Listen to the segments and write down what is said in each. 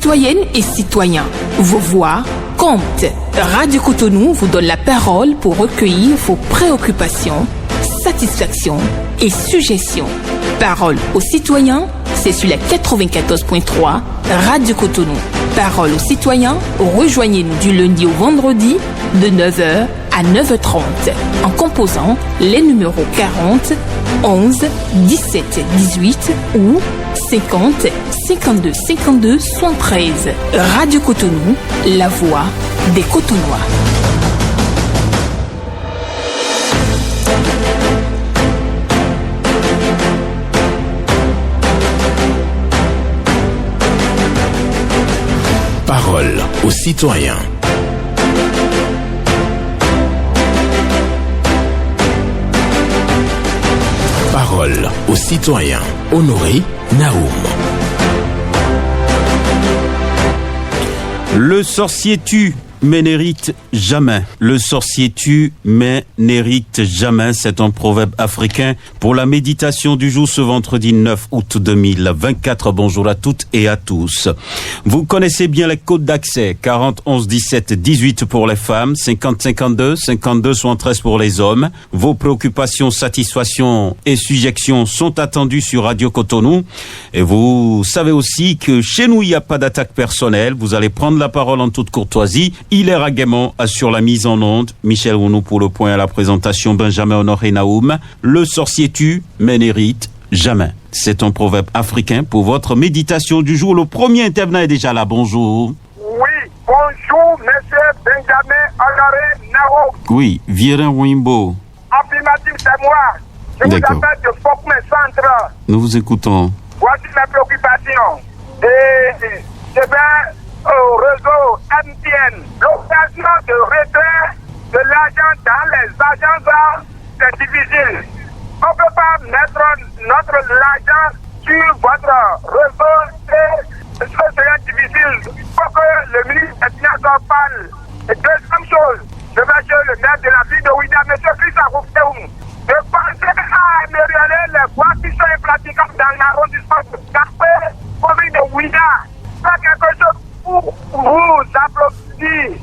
citoyennes et citoyens. Vos voix comptent. Radio Cotonou vous donne la parole pour recueillir vos préoccupations, satisfactions et suggestions. Parole aux citoyens, c'est sur la 94.3 Radio Cotonou. Parole aux citoyens, rejoignez-nous du lundi au vendredi de 9h à 9h30 en composant les numéros 40 11 17 18 ou 50 52 52 73. Radio Cotonou, la voix des Cotonois. Parole aux citoyens. Parole aux citoyens. Honoré Naoum. Le sorcier tue, mais n'hérite jamais. Le sorcier tue, mais n'hérite jamais. C'est un proverbe africain pour la méditation du jour ce vendredi 9 août 2024. Bonjour à toutes et à tous. Vous connaissez bien les codes d'accès. 40 11 17 18 pour les femmes, 50 52 52 73 pour les hommes. Vos préoccupations, satisfactions et suggestions sont attendues sur Radio Cotonou. Et vous savez aussi que chez nous, il n'y a pas d'attaque personnelle. Vous allez prendre la parole en toute courtoisie. Hilaire Aguemont assure la mise en onde. Michel Rounou pour le point à la présentation. Benjamin Honoré Naoum. Le sorcier tue, mais n'hérite jamais. C'est un proverbe africain pour votre méditation du jour. Le premier intervenant est déjà là. Bonjour. Oui, bonjour, monsieur Benjamin Honoré Naoum. Oui, Viren Wimbo. Affirmatif, c'est moi. Je vous appelle de Fokme Centre. Nous vous écoutons. Voici mes préoccupations. Et je vais au réseau MTN. L'occasion de retrait de l'argent dans les agences, c'est difficile. On ne peut pas mettre notre argent sur votre réseau et ce serait difficile. Il faut que le ministre des Finances en parle. Et deuxième chose, je vais chez le maire de la ville de Ouida, M. Christophe Roupeoum, de penser à améliorer les voies qui sont impraticables dans l'arrondissement de Carpé, commune de Ouida. Faire quelque chose pour vous applaudir.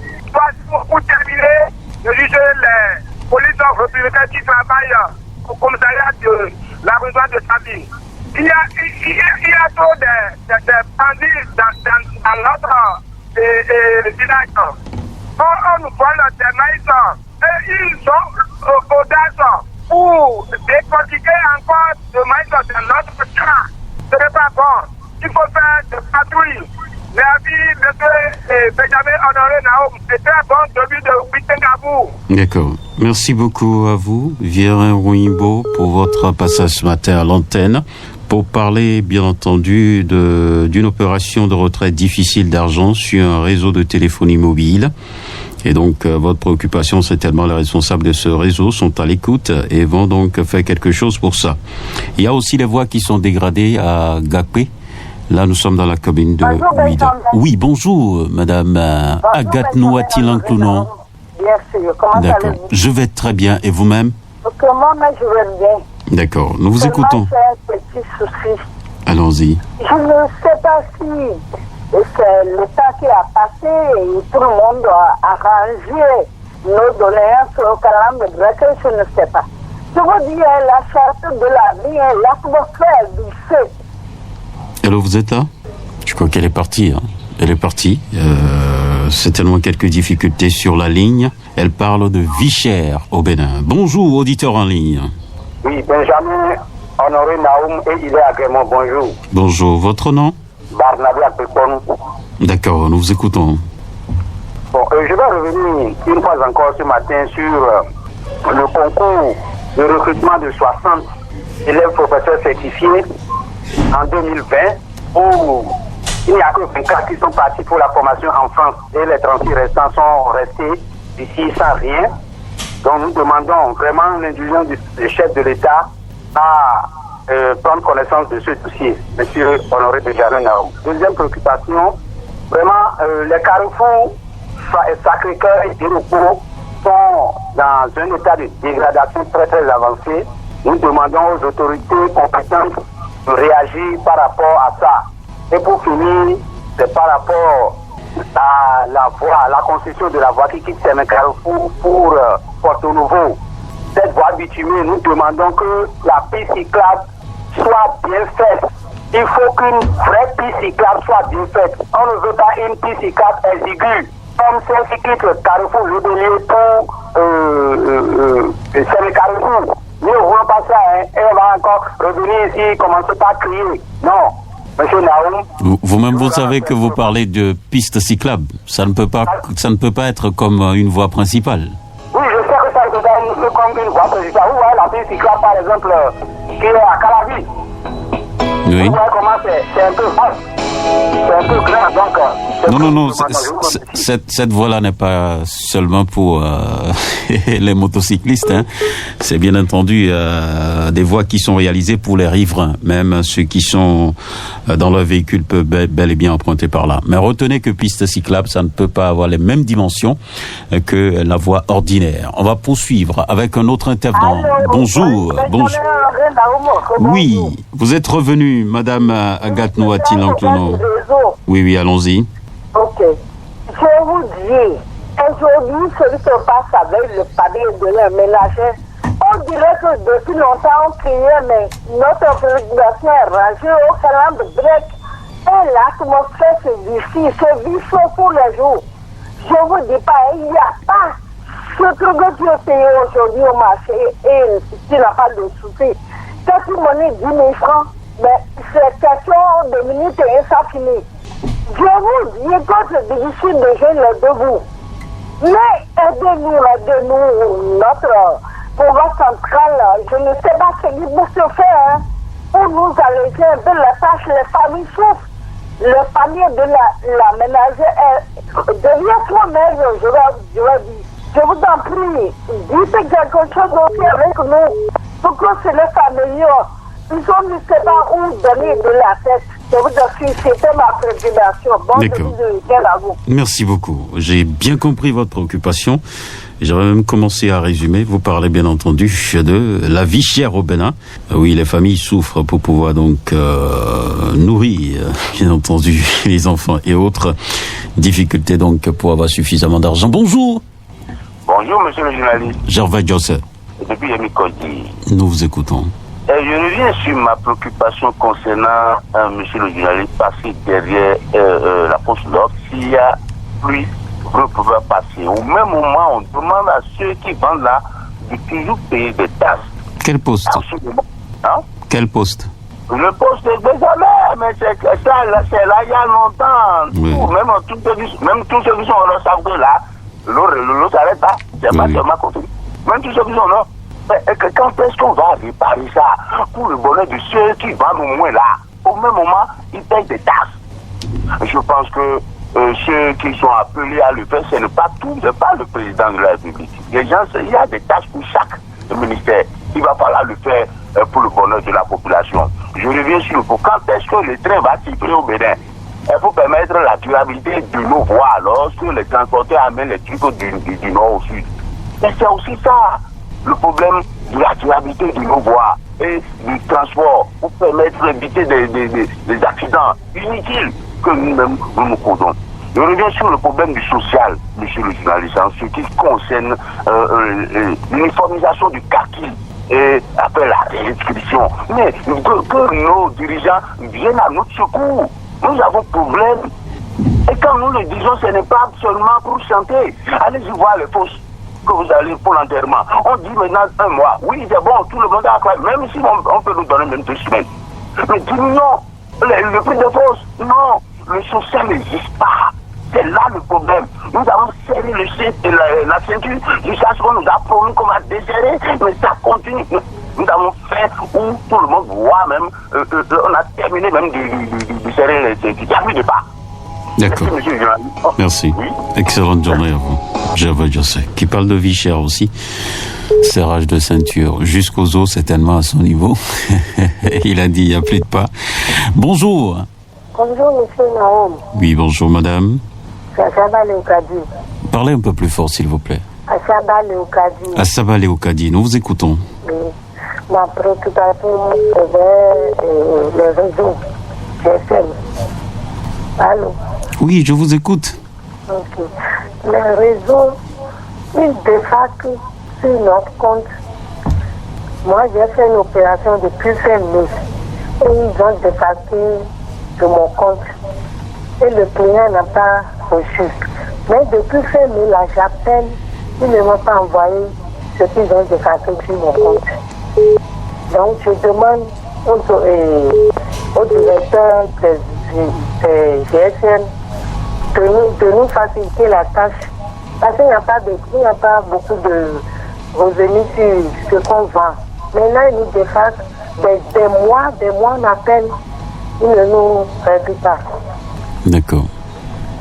Pour terminer, je juge les polices républicains qui travaillent au commissariat de la région de Sabi. Il y a trop de bandits dans notre village. On nous vole des maïs et ils ont audace pour décortiquer encore de maïs dans notre champ. Ce n'est pas bon. Il faut faire des patrouilles. Merci, monsieur Benjamin Honoré Naoum. C'est très bon celui de Witengabou. D'accord. Merci beaucoup à vous, Viren Wimbo, pour votre passage ce matin à l'antenne. Pour parler, bien entendu, d'une opération de retrait difficile d'argent sur un réseau de téléphonie mobile. Et donc, votre préoccupation, c'est tellement les responsables de ce réseau sont à l'écoute et vont donc faire quelque chose pour ça. Il y a aussi les voies qui sont dégradées à Gapé. Là, nous sommes dans la commune de Ouida. Oui, bonjour, madame Agathe Nouati-Lanclounon. Bien sûr, comment allez-vous? D'accord, je vais très bien. Et vous-même? Moi, je vais bien. D'accord, nous vous écoutons. J'ai un petit souci. Allons-y. Je ne sais pas si c'est le temps qui a passé et tout le monde doit arranger nos doléances au calme de recueil, je ne sais pas. Je vous dis, la charte de la vie, l'atmosphère du feu. Alors, vous êtes là? Je crois qu'elle est partie. Hein. Elle est partie. Certainement quelques difficultés sur la ligne. Elle parle de Vichères au Bénin. Bonjour, auditeur en ligne. Oui, Benjamin Honoré Naoum et Hilaire Aguemont, bonjour. Bonjour, votre nom? Barnabé Apekon. D'accord, nous vous écoutons. Bon, je vais revenir une fois encore ce matin sur le concours de recrutement de 60 élèves professeurs certifiés en 2020 où il n'y a que 24 qui sont partis pour la formation en France et les 36 restants sont restés ici sans rien. Donc nous demandons vraiment l'indulgence du chef de l'État à prendre connaissance de ce dossier, M. Honoré Benjamin Naoum. Deuxième préoccupation, vraiment les carrefours Sacré-Cœur et Dérocco sont dans un état de dégradation très très avancé. Nous demandons aux autorités compétentes de réagir par rapport à ça. Et pour finir, c'est par rapport à la voie, à la construction de la voie qui quitte Séné-Carrefour pour Porto Novo. Cette voie bitumée, nous demandons que la piste cyclable soit bien faite. Il faut qu'une vraie piste cyclable soit bien faite. On ne veut pas une piste cyclable exiguë, comme celle qui quitte le Carrefour Libellé pour Séné-Carrefour. Nous ne voulons pas ça, hein. Elle va encore revenir ici, commencer par crier. Non. Monsieur Naoum. Vous-même, vous savez que vous parlez de piste cyclable. Ça ne peut pas être comme une voie principale. Oui, je sais que ça peut être comme une voie principale. Vous voyez la piste cyclable, par exemple, qui est à Calavi. Oui. Vous voyez comment c'est un peu vaste. C'est un peu clair, donc... Non. Cette voie-là n'est pas seulement pour les motocyclistes. Hein. C'est bien entendu des voies qui sont réalisées pour les riverains. Même ceux qui sont dans leur véhicule peuvent bel et bien emprunter par là. Mais retenez que piste cyclable, ça ne peut pas avoir les mêmes dimensions que la voie ordinaire. On va poursuivre avec un autre intervenant. Bonjour. Oui, vous êtes revenu, Madame Agathe Nouati Lanclono. Oui, allons-y. Ok. Je vous dis, aujourd'hui, celui qui passe avec le panier de la ménagère, on dirait que depuis longtemps on criait, mais notre population est rangée au calendrier grec. Et l'atmosphère se vit pour les jours. Je vous dis pas, il n'y a pas ce truc que tu as payé aujourd'hui au marché et tu n'as pas de souci. Quand tu m'en 10 000 francs, mais c'est question de minutes et ça finit. Je vous dis que c'est difficile de jouer les deux bouts. Mais aidez-nous, notre pouvoir central, je ne sais pas ce qu'il peut se faire pour nous alléger un peu la tâche. Les familles souffrent. Le panier de la ménagère devient trop maigre, je vais dire. Je vous en prie, dites quelque chose aussi avec nous pour que c'est les familles. Ils ont ne sais pas où donner de la tête. Je vous assure, c'était ma préoccupation. Bon, d'accord. À vous. Merci beaucoup. J'ai bien compris votre préoccupation. J'aurais même commencé à résumer. Vous parlez bien entendu de la vie chère au Bénin. Oui, les familles souffrent pour pouvoir donc nourrir, bien entendu, les enfants et autres difficultés donc pour avoir suffisamment d'argent. Bonjour. Bonjour, monsieur le journaliste. Gervais Joseph. Depuis Yemi Kodji. Nous vous écoutons. Je reviens sur ma préoccupation concernant monsieur le journaliste, parce que derrière la poste d'or, s'il y a plus de pouvoir passer. Au même moment, on demande à ceux qui vendent là de toujours payer des taxes. Quel poste? Absolument. Hein? Quel poste? Le poste d'examen, mais c'est là il y a longtemps. Oui. Même tous ceux qui sont là savent que là, l'eau s'arrête là. C'est pas seulement côté. Même tous ceux qui sont là. Quand est-ce qu'on va réparer ça pour le bonheur de ceux qui vendent au moins là? Au même moment, ils payent des taxes. Je pense que ceux qui sont appelés à le faire, ce n'est pas tout, c'est pas le président de la République. Les gens, il y a des tâches pour chaque ministère. Il va falloir le faire pour le bonheur de la population. Je reviens sur le point. Quand est-ce que le train va circuler au Bénin? Il faut permettre la durabilité de nos voies lorsque les transporteurs amènent les trucs du nord au sud. Mais c'est aussi ça, le problème de la durabilité de nos voies et du transport pour permettre d'éviter des accidents inutiles que nous-mêmes nous causons. Je reviens sur le problème du social, monsieur le journaliste, en ce qui concerne l'uniformisation du kaki et après la réinscription. Mais que nos dirigeants viennent à notre secours. Nous avons problème. Et quand nous le disons, ce n'est pas seulement pour chanter. Allez-y voir les fausses que vous allez pour l'enterrement. On dit maintenant 1 mois. Oui, c'est bon, tout le monde a accroché. Même si on peut nous donner même 2 semaines. Mais diminuons le prix de fausses. Non, le social n'existe pas. C'est là le problème. Nous avons serré le la ceinture jusqu'à ce qu'on nous a promis qu'on va desserrer, mais ça continue. Nous avons fait où tout le monde voit même, on a terminé même de serrer les ceintures. Il n'y a plus de pas. D'accord. Merci. Oui. Excellente journée à vous. Gervais Joseph, qui parle de vie chère aussi. Serrage de ceinture jusqu'aux os, certainement à son niveau. Il a dit il n'y a plus de pas. Bonjour. Bonjour, monsieur Naoum. Oui, bonjour, madame. C'est Assaba Léocadi. Parlez un peu plus fort, s'il vous plaît. Assaba Léocadi. Assaba Léocadi, nous vous écoutons. Oui. Ma préoccupation, c'est les réseaux GSM. Allô? Oui, je vous écoute. Ok. Les réseaux, ils défacent sur notre compte. Moi, j'ai fait une opération depuis fin mai et ils ont défacé de mon compte. Et le client n'a pas reçu. Mais depuis fin mai, là, j'appelle, ils ne m'ont pas envoyé ce qu'ils ont défacé sur mon compte. Donc, je demande au directeur des GSM de nous faciliter la tâche. Parce qu'il n'y a pas beaucoup de revenus sur ce qu'on vend. Maintenant, ils nous défacent des mois on appelle, ils ne nous règlent pas. D'accord.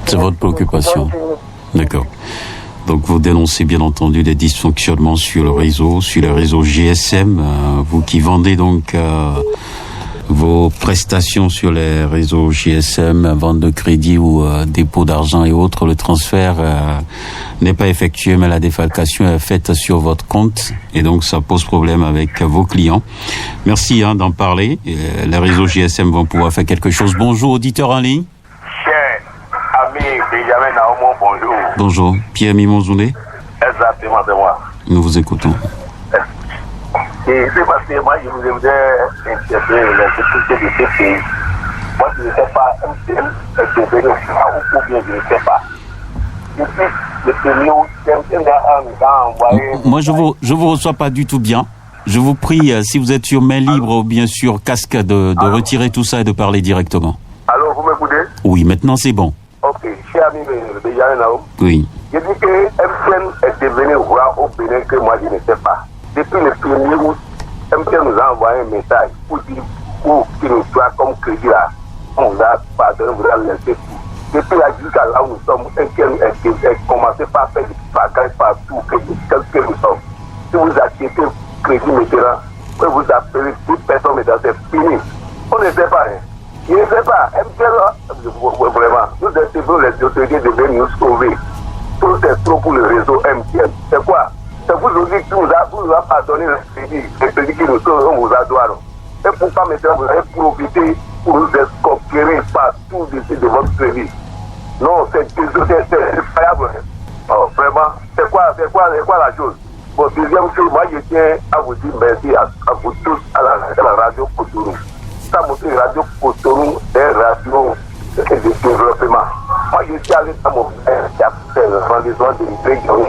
C'est votre préoccupation. D'accord. Donc vous dénoncez bien entendu des dysfonctionnements sur le réseau GSM. Vous qui vendez donc vos prestations sur les réseaux GSM, vente de crédit ou dépôt d'argent et autres, le transfert n'est pas effectué, mais la défalcation est faite sur votre compte et donc ça pose problème avec vos clients. Merci d'en parler. Les réseaux GSM vont pouvoir faire quelque chose. Bonjour, auditeur en ligne. Benjamin Naomo, bonjour. Bonjour, Pierre Mimonzoulé. Exactement, c'est moi. Nous vous écoutons. Et c'est parce que moi, je voulais interpeller les difficultés de ce pays. Moi, je ne sais pas, est devenu ou bien je ne sais pas. Depuis le premier où quelqu'un a envoyé... Moi, je vous reçois pas du tout bien. Je vous prie, si vous êtes sur main libre ou bien sur casque, de retirer tout ça et de parler directement. Alors, vous m'écoutez? Oui, maintenant c'est bon. Ok, cher ami Benjamin Naomo. Oui. Je dis que MTN est devenu roi au Bénin que moi je ne sais pas. Depuis le 1er août, MTN nous a envoyé un message pour dire qu'il nous soit comme crédit là. On vous a pardonné, vous a laissé tout. Depuis là jusqu'à là où nous sommes, MTN a commencé par faire du bagage partout, quel que nous sommes. Si vous achetez crédit maintenant, vous appelez toute personne maintenant, c'est fini. On ne sait pas. Je ne sais pas, MTN, vraiment, nous espérons les autorités devaient nous sauver. Tout est trop pour le réseau MTN. C'est quoi? C'est vous aussi qui vous a pardonné le crédit qui nous sauve, on vous a droit. Et pourquoi maintenant vous avez profité pour nous escroquer partout d'ici de votre crédit? Non, c'est incroyable. Oh, vraiment, c'est quoi la chose? Bon, deuxième chose, moi je tiens à vous dire merci à vous tous à la radio Cotonou. Ça montre une radio Cotonou, une radio de développement. Moi, je suis allé dans mon frère qui a fait le rendez-vous de l'Ibré-Johnny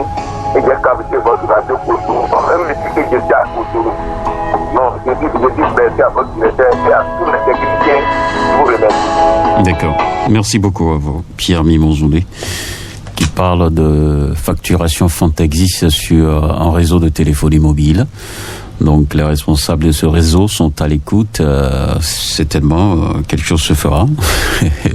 et j'ai capté votre radio Cotonou. Même le ticket que j'étais à Cotonou. Non, je dis merci à votre directeur et à tous les techniciens. Je vous remercie. D'accord. Merci beaucoup à vous, Pierre Mimonzoulé, qui parle de facturation Fantexis sur un réseau de téléphonie mobile. Donc les responsables de ce réseau sont à l'écoute. Certainement, quelque chose se fera.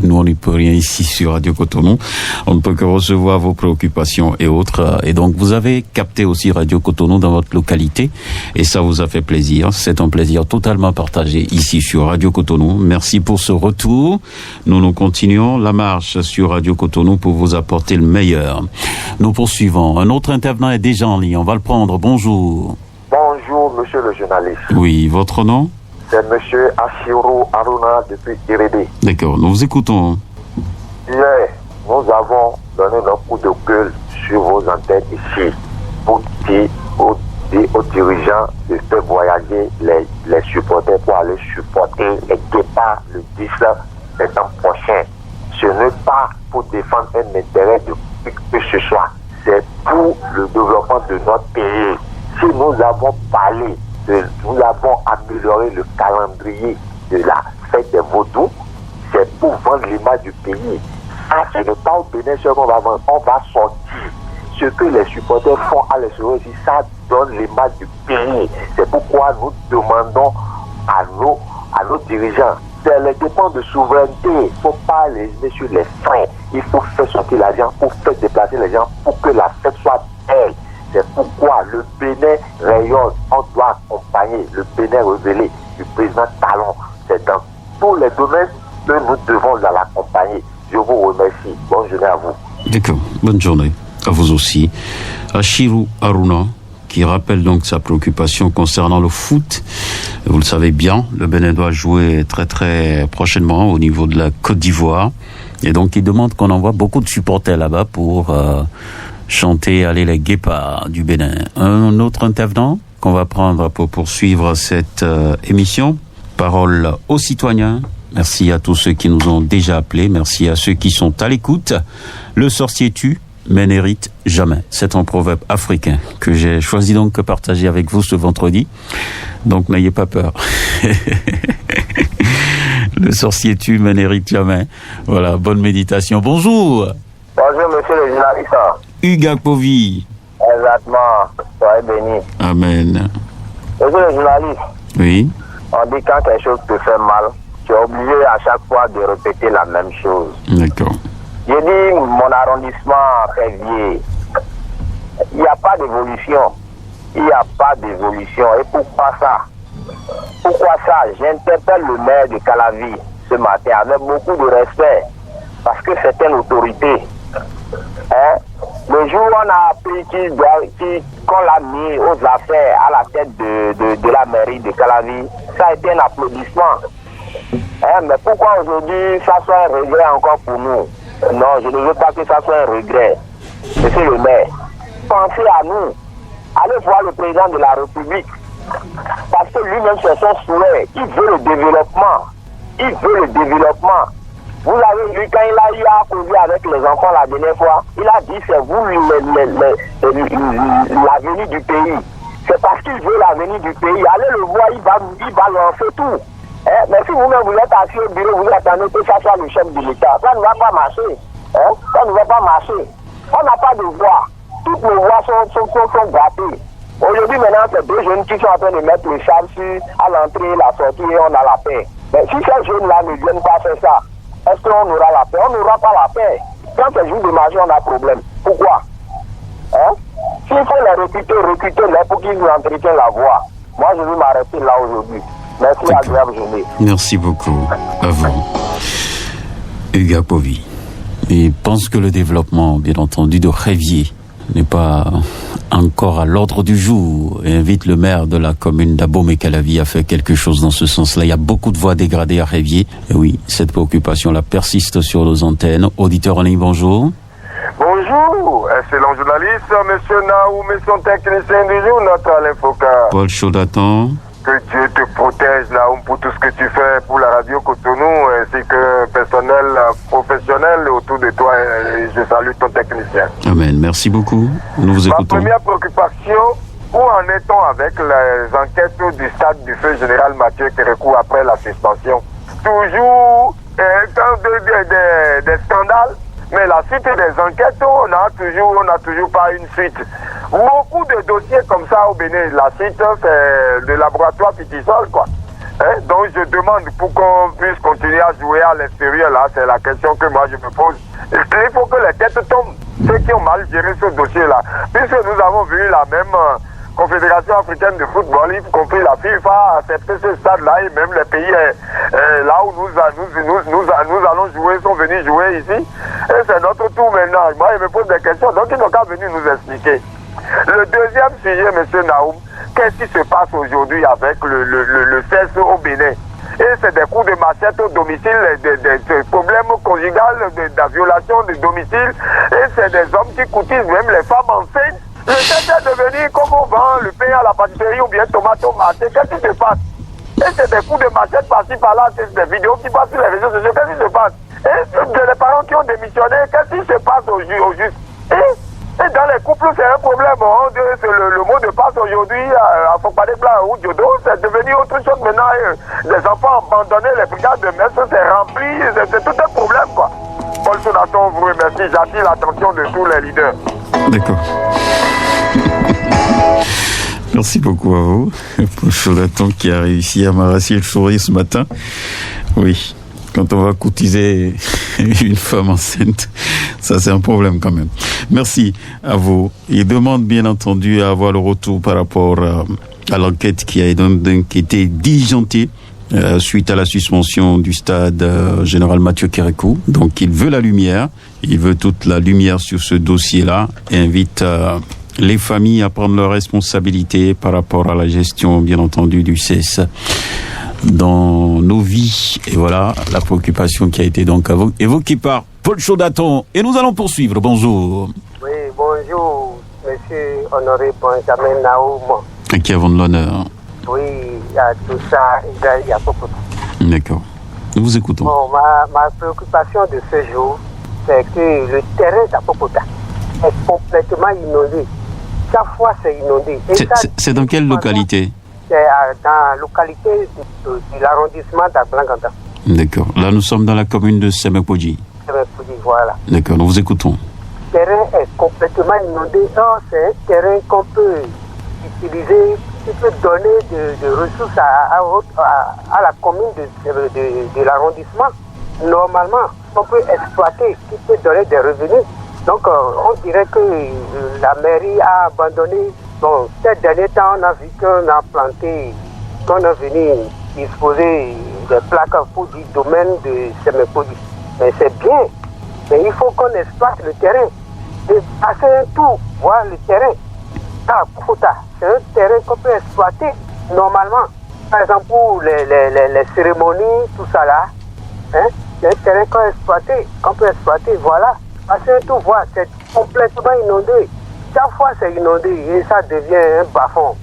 Nous, on n'y peut rien ici sur Radio Cotonou. On ne peut que recevoir vos préoccupations et autres. Et donc, vous avez capté aussi Radio Cotonou dans votre localité. Et ça vous a fait plaisir. C'est un plaisir totalement partagé ici sur Radio Cotonou. Merci pour ce retour. Nous continuons la marche sur Radio Cotonou pour vous apporter le meilleur. Nous poursuivons. Un autre intervenant est déjà en ligne. On va le prendre. Bonjour. Bonjour, monsieur le journaliste. Oui, votre nom? C'est monsieur Ashiro Aruna depuis Irédé. D'accord, nous vous écoutons. Hier, nous avons donné notre coup de gueule sur vos antennes ici pour dire aux dirigeants de faire voyager les supporters pour aller supporter les guépards le 10 septembre prochain. Ce n'est pas pour défendre un intérêt de que ce soit. C'est pour le développement de notre pays. Si nous avons parlé, nous avons amélioré le calendrier de la fête des Vaudous, c'est pour vendre l'image du pays. Ah, ce n'est pas au Bénin seulement on va sortir. Ce que les supporters font à l'extérieur, ça donne l'image du pays. C'est pourquoi nous demandons à nos dirigeants, c'est les dépenses de souveraineté. Il ne faut pas les mettre sur les freins. Il faut faire sortir l'argent, pour faire déplacer les gens, pour que la fête soit belle. C'est pourquoi le Bénin rayonne. On doit accompagner le Bénin révélé du président Talon. C'est dans tous les domaines que nous devons l'accompagner. Je vous remercie. Bonne journée à vous. D'accord. Bonne journée à vous aussi. Ashiro Aruna, qui rappelle donc sa préoccupation concernant le foot. Vous le savez bien, le Bénin doit jouer très très prochainement au niveau de la Côte d'Ivoire. Et donc il demande qu'on envoie beaucoup de supporters là-bas pour chanter « Allez les guépards » du Bénin. Un autre intervenant qu'on va prendre pour poursuivre cette émission. Parole aux citoyens. Merci à tous ceux qui nous ont déjà appelés. Merci à ceux qui sont à l'écoute. Le sorcier tue, mais n'hérite jamais. C'est un proverbe africain que j'ai choisi donc de partager avec vous ce vendredi. Donc n'ayez pas peur. Le sorcier tue, mais n'hérite jamais. Voilà, bonne méditation. Bonjour. Bonjour, monsieur le journaliste. Hugues Akpovi. Exactement. Soyez béni. Amen. Monsieur le journaliste. Oui. On dit quand quelque chose te fait mal, tu es obligé à chaque fois de répéter la même chose. D'accord. J'ai dit mon arrondissement Révier. Il n'y a pas d'évolution. Il n'y a pas d'évolution. Et pourquoi ça? Pourquoi ça? J'interpelle le maire de Calavi ce matin avec beaucoup de respect. Parce que c'est une autorité. Hein? Le jour où on a appris qu'on l'a mis aux affaires à la tête de la mairie de Calavi, ça a été un applaudissement. Hein? Mais pourquoi aujourd'hui ça soit un regret encore pour nous? Non, je ne veux pas que ça soit un regret. Monsieur le maire, pensez à nous. Allez voir le président de la République. Parce que lui-même, c'est son souhait. Il veut le développement. Il veut le développement. Vous avez vu quand il a causé avec les enfants la dernière fois, il a dit c'est vous l'avenir du pays. C'est parce qu'il veut l'avenir du pays. Allez le voir, il va lancer tout. Mais si vous-même vous êtes assis au bureau, vous attendez que ça soit le chef de l'État, ça ne va pas marcher. Ça ne va pas marcher. On n'a pas de voix. Toutes les voix sont gâtées. Aujourd'hui, maintenant, c'est deux jeunes qui sont en train de mettre le char à l'entrée et la sortie et on a la paix. Mais si ces jeunes-là ne viennent pas faire ça, est-ce qu'on aura la paix? On n'aura pas la paix. Quand c'est jour de marché, on a problème. Pourquoi? S'il faut les recruter-les pour qu'ils nous entretiennent la voie. Moi, je vais m'arrêter là aujourd'hui. Merci, agréable journée. Merci beaucoup. À vous. Hugues Akpovi. Il pense que le développement, bien entendu, de Révier n'est pas encore à l'ordre du jour et invite le maire de la commune d'Abomey-Calavi à faire quelque chose dans ce sens-là. Il y a beaucoup de voies dégradées à Révier. Et oui, cette préoccupation-là persiste sur nos antennes. Auditeur en ligne, bonjour. Bonjour, excellent journaliste, monsieur Naoum et son technicien du jour, notre Alain Foucault. Paul Chaudatan. Que Dieu te protège, Naoum, pour tout ce que tu fais pour la radio Cotonou, ainsi que personnel professionnel autour de toi. Et je salue ton technicien. Amen. Merci beaucoup. Nous vous écoutons. Ma première préoccupation, où en est-on avec les enquêtes du stade du feu général Mathieu Kérékou après la suspension? Toujours des scandales, mais la suite des enquêtes, on n'a toujours pas une suite. Beaucoup de dossiers comme ça au Bénin. La suite, c'est le laboratoire Pitisol, quoi. Donc je demande pour qu'on puisse continuer à jouer à l'extérieur, là, c'est la question que moi je me pose. Il faut que les têtes tombent, ceux qui ont mal géré ce dossier-là. Puisque nous avons vu la même Confédération africaine de football, y compris la FIFA, accepter ce stade-là, et même les pays là où nous allons jouer, sont venus jouer ici. Et c'est notre tour maintenant. Moi, je me pose des questions, donc ils n'ont qu'à venir nous expliquer. Le deuxième sujet, M. Naoum, qu'est-ce qui se passe aujourd'hui avec le CES au Bénin? Et c'est des coups de machette au domicile, des problèmes conjugaux, de la violation du domicile, et c'est des hommes qui courtisent même les femmes enceintes. Le CES est devenu comme on vend le pain à la pâtisserie ou bien tomate au marché. Qu'est-ce qui se passe? Et c'est des coups de machette par-ci par-là, c'est des vidéos qui passent sur les réseaux sociaux. Qu'est-ce qui se passe? Et les parents qui ont démissionné, qu'est-ce qui se passe au juste? Et dans les couples, c'est un problème. Le mot de passe aujourd'hui, à Fokpade Blanc ou Diodo, c'est devenu autre chose maintenant. Les enfants abandonnés, les brigades de messe, c'est rempli, c'est tout un problème, quoi. Paul Sonaton vous remercie, j'attire l'attention de tous les leaders. D'accord. Merci beaucoup à vous. Paul Sonaton qui a réussi à m'arracher le sourire ce matin. Oui. Quand on va courtiser une femme enceinte, ça c'est un problème quand même. Merci à vous. Il demande bien entendu à avoir le retour par rapport à l'enquête qui a été diligentée suite à la suspension du stade général Mathieu Kérékou. Donc il veut la lumière, il veut toute la lumière sur ce dossier-là et invite les familles à prendre leurs responsabilités par rapport à la gestion, bien entendu, du CES dans nos vies. Et voilà la préoccupation qui a été donc évoquée par Paul Chaudaton. Et nous allons poursuivre. Bonjour. Oui, bonjour, monsieur Honoré Benjamin Naoum. Qui avons de l'honneur. Oui, il y a tout ça, il y a beaucoup. D'accord. Nous vous écoutons. Bon, ma préoccupation de ce jour, c'est que le terrain d'Apopota est complètement inondé. Chaque fois, c'est inondé. C'est dans quelle localité? C'est dans la localité de l'arrondissement d'Ablanganda. D'accord. Là, nous sommes dans la commune de Semekpodji. Semekpodji, voilà. D'accord, nous vous écoutons. Le terrain est complètement inondé. Or, c'est un terrain qu'on peut utiliser, qui peut donner de ressources à la commune de l'arrondissement. Normalement, on peut exploiter, qui peut donner des revenus. Donc, on dirait que la mairie a abandonné. Bon, ces derniers temps, on a vu qu'on a planté, qu'on est venu disposer des plaques pour du domaine de Semekpodji. Mais c'est bien. Mais il faut qu'on exploite le terrain. Et passer un tour, voir le terrain. C'est un terrain qu'on peut exploiter normalement. Par exemple, pour les cérémonies, tout ça là. Hein? C'est un terrain qu'on peut exploiter, voilà. Passer un tour, voir, c'est complètement inondé. Chaque fois, c'est inondé et ça devient un bas-fond.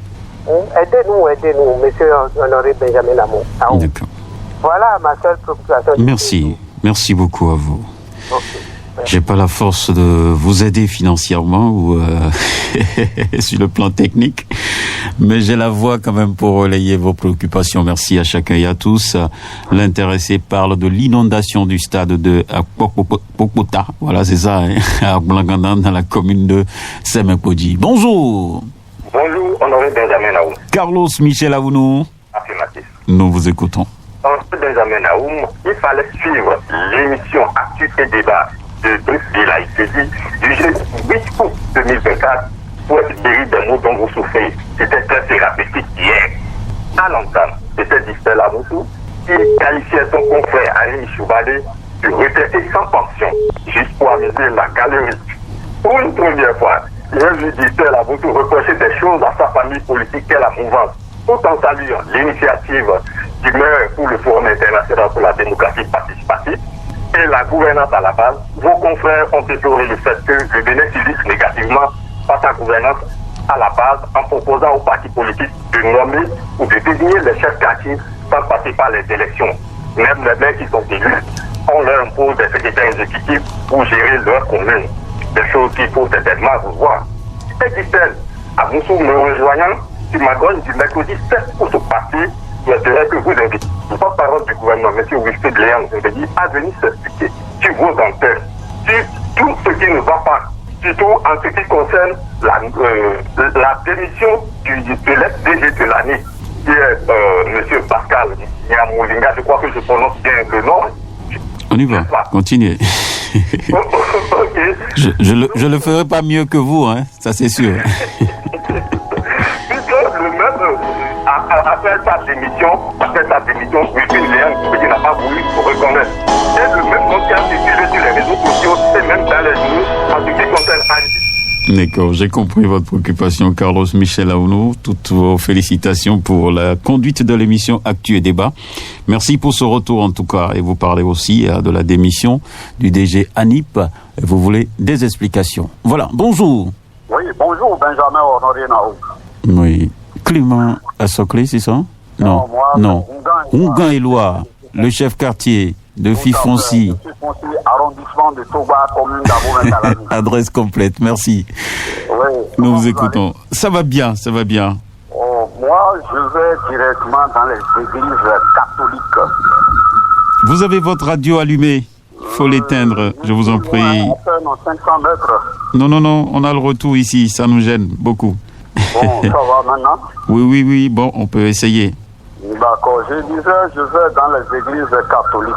Aidez-nous, monsieur Honoré Benjamin Naoum. D'accord. Voilà ma seule préoccupation. Merci beaucoup à vous. Okay. J'ai pas la force de vous aider financièrement ou sur le plan technique, mais j'ai la voix quand même pour relayer vos préoccupations. Merci à chacun et à tous. L'intéressé parle de l'inondation du stade de Apopota. Voilà, c'est ça, hein, à Blanganda, dans la commune de Semekpodji. Bonjour. Bonjour, Honoré Benjamin Naoum. Carlos Michel Avounou. Affirmatif. Nous vous écoutons. Honoré Benjamin Naoum, il fallait suivre l'émission Actu et Débat de Brice Vilaïtedi du jeudi 8 août 2024 pour être guéri des maux dont vous souffrez. C'était très thérapeutique hier. À l'entame, c'était Distel Aboussou qui qualifiait son confrère Ali Choubalé de retraité sans pension, juste pour amuser la galerie. Pour une première fois, j'ai vu Distel Aboussou reprocher des choses à sa famille politique et la mouvance, tout en saluant l'initiative du maire pour le Forum international pour la démocratie participative et la gouvernance à la base. Vos confrères ont déploré le fait que le Bénin subisse négativement par sa gouvernance à la base en proposant aux partis politiques de nommer ou de désigner les chefs quartiers sans passer par les élections. Même les maires qui sont élus, on leur impose des secrétaires exécutifs pour gérer leur commune. Des choses qu'il faut certainement revoir. Et dit-elle, à Moussou me rejoignant sur ma grogne du mercredi 7 pour ce parti, je dirais que vous invitez le porte-parole du gouvernement, M. Wilfried Léon, à venir s'expliquer sur vos antennes, sur tout ce qui ne va pas, surtout en ce qui concerne la démission de l'ex-DG de l'année, qui est M. Pascal Nyamoulinga. Je crois que je prononce bien le nom. On y va, continuez. Okay. Je le ferai pas mieux que vous, hein, ça c'est sûr. Après sa démission, Wilfried Léon n'a pas voulu se reconnaître. Et le même monde qui a circulé sur les réseaux sociaux, et même dans les journaux, en ce qui concerne Haïti. D'accord, j'ai compris votre préoccupation, Carlos Michel Avounou. Toutes vos félicitations pour la conduite de l'émission Actu et Débat. Merci pour ce retour en tout cas. Et vous parlez aussi de la démission du DG ANIP. Vous voulez des explications. Voilà, bonjour. Oui, bonjour Benjamin Honoré Naoum. Oui. Clément Assoclé, c'est ça? Non. Ongan Éloi, le chef quartier de Fifonsi. Arrondissement de Toba, commune d'Abou-Mentalami. Adresse complète, merci. Oui. Nous vous écoutons. Ça va bien. Moi, je vais directement dans les églises catholiques. Vous avez votre radio allumée. Il faut l'éteindre, je vous en prie. 500 mètres. Non, on a le retour ici, ça nous gêne beaucoup. Bon, ça va maintenant? Oui, bon, on peut essayer. D'accord, je disais, je vais dans les églises catholiques.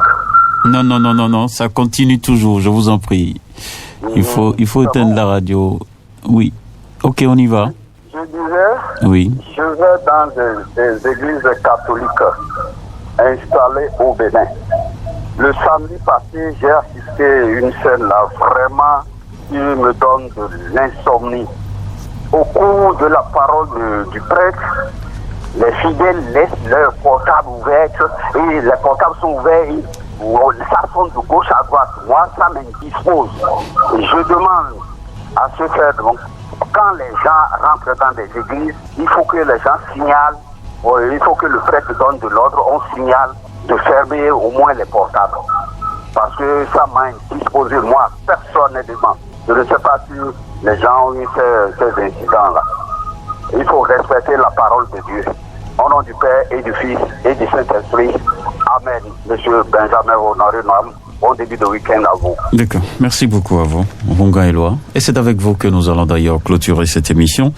Non, ça continue toujours, je vous en prie. Il faut éteindre la radio. Oui, ok, on y va. Je disais, oui. Je vais dans des églises catholiques installées au Bénin. Le samedi passé, j'ai assisté à une scène là, vraiment, qui me donne de l'insomnie. au cours de la parole du prêtre, les fidèles laissent leurs portables ouverts et les portables sont ouverts et ça sonne de gauche à droite. Moi, ça m'indispose. Et je demande à ce faire donc, quand les gens rentrent dans des églises, il faut que les gens signalent, il faut que le prêtre donne de l'ordre, on signale de fermer au moins les portables. Parce que ça m'a indisposé, moi, personnellement. Je ne sais pas si les gens ont eu ces incidents-là. Il faut respecter la parole de Dieu. Au nom du Père et du Fils et du Saint-Esprit. Amen. Monsieur Benjamin Honoré-Noam, bon début de week-end à vous. D'accord. Merci beaucoup à vous, Runga Eloi. Et c'est avec vous que nous allons d'ailleurs clôturer cette émission.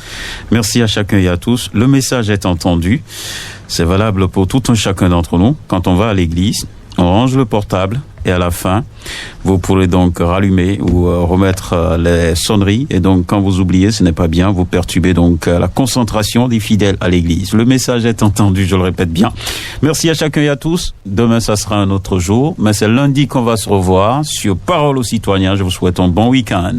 Merci à chacun et à tous. Le message est entendu. C'est valable pour tout un chacun d'entre nous. Quand on va à l'église, on range le portable. Et à la fin, vous pourrez donc rallumer ou remettre les sonneries. Et donc, quand vous oubliez, ce n'est pas bien. Vous perturbez donc la concentration des fidèles à l'église. Le message est entendu, je le répète bien. Merci à chacun et à tous. Demain, ça sera un autre jour. Mais c'est lundi qu'on va se revoir sur Parole aux citoyens. Je vous souhaite un bon week-end.